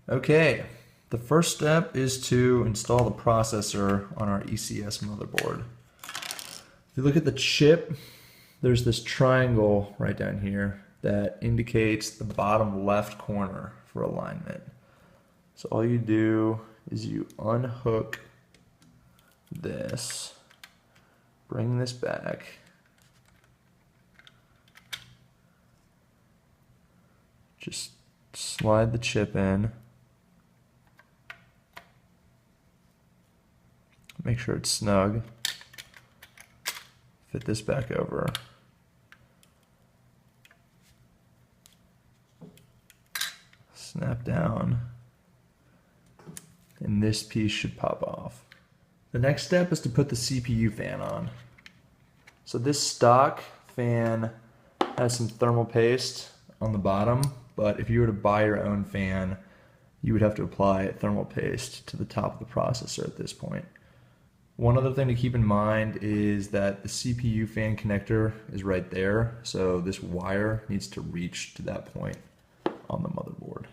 Okay, the first step is to install the processor on our ECS motherboard. If you look at the chip, there's this triangle right down here that indicates the bottom left corner for alignment. So all you do is you unhook this, bring this back, just slide the chip in, make sure it's snug, fit this back over, snap down, and this piece should pop off. The next step is to put the CPU fan on. So this stock fan has some thermal paste on the bottom, but if you were to buy your own fan, you would have to apply thermal paste to the top of the processor at this point. One other thing to keep in mind is that the CPU fan connector is right there, so this wire needs to reach to that point on the motherboard.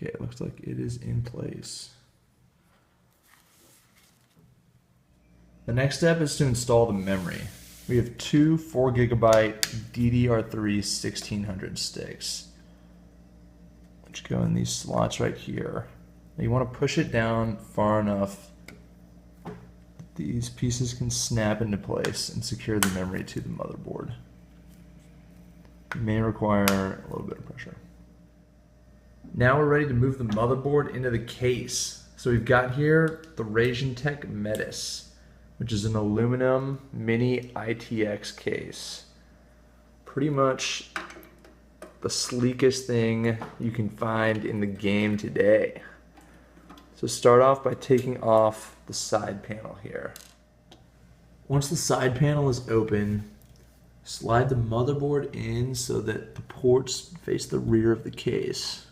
Okay, it looks like it is in place. The next step is to install the memory. We have two 4GB DDR3 1600 sticks, which go in these slots right here. Now you want to push it down far enough that these pieces can snap into place and secure the memory to the motherboard. You may require a little bit of pressure. Now we're ready to move the motherboard into the case. So we've got here the RAIJINTEK Metis, which is an aluminum mini ITX case. Pretty much the sleekest thing you can find in the game today. So start off by taking off the side panel here. Once the side panel is open, slide the motherboard in so that the ports face the rear of the case.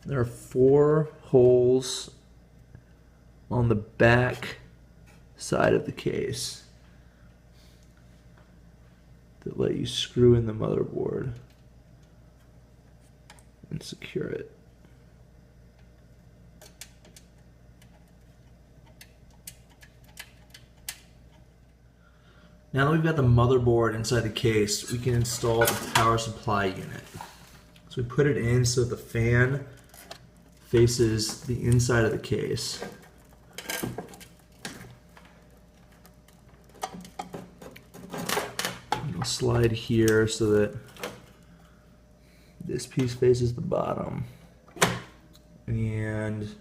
There are 4 holes on the back side of the case that let you screw in the motherboard and secure it. Now that we've got the motherboard inside the case, we can install the power supply unit. So we put it in so the fan faces the inside of the case. And we'll slide here so that this piece faces the bottom. And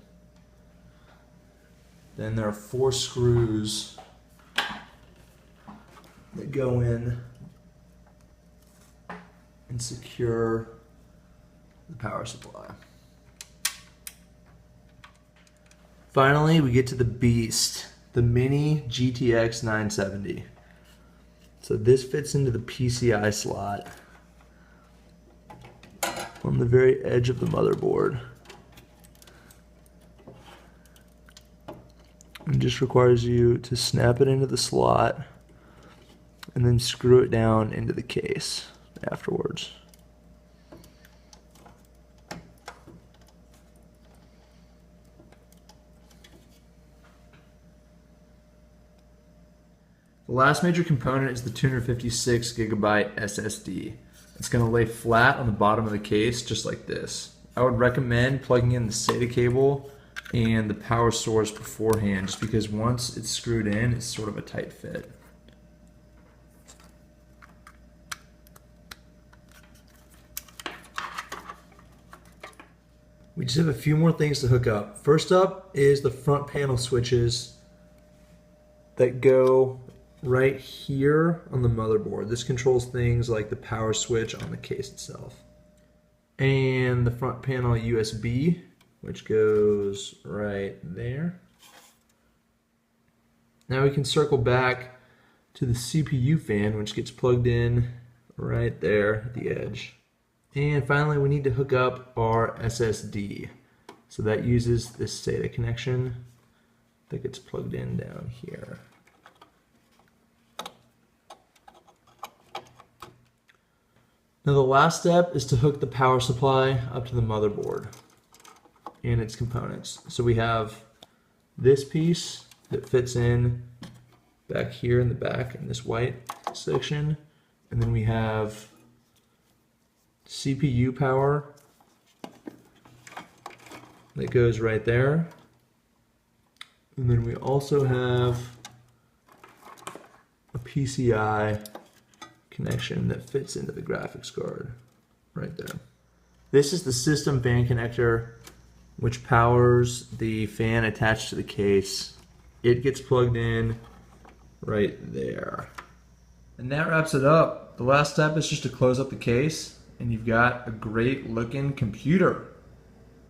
then there are 4 screws that go in and secure the power supply. Finally, we get to the beast, the mini GTX 970. So this fits into the PCI slot on the very edge of the motherboard. It just requires you to snap it into the slot and then screw it down into the case afterwards. The last major component is the 256 gigabyte SSD. It's going to lay flat on the bottom of the case just like this. I would recommend plugging in the SATA cable and the power source beforehand, just because once it's screwed in, it's sort of a tight fit. We just have a few more things to hook up. First up is the front panel switches that go right here on the motherboard. This controls things like the power switch on the case itself. And the front panel USB, which goes right there. Now we can circle back to the CPU fan, which gets plugged in right there at the edge. And finally, we need to hook up our SSD. So that uses this SATA connection that gets plugged in down here. Now the last step is to hook the power supply up to the motherboard and its components. So we have this piece that fits in back here in the back in this white section, and then we have CPU power that goes right there, and then we also have a PCI connection that fits into the graphics card right there. This is the system fan connector, which powers the fan attached to the case. It gets plugged in right there. And that wraps it up. The last step is just to close up the case, and you've got a great looking computer.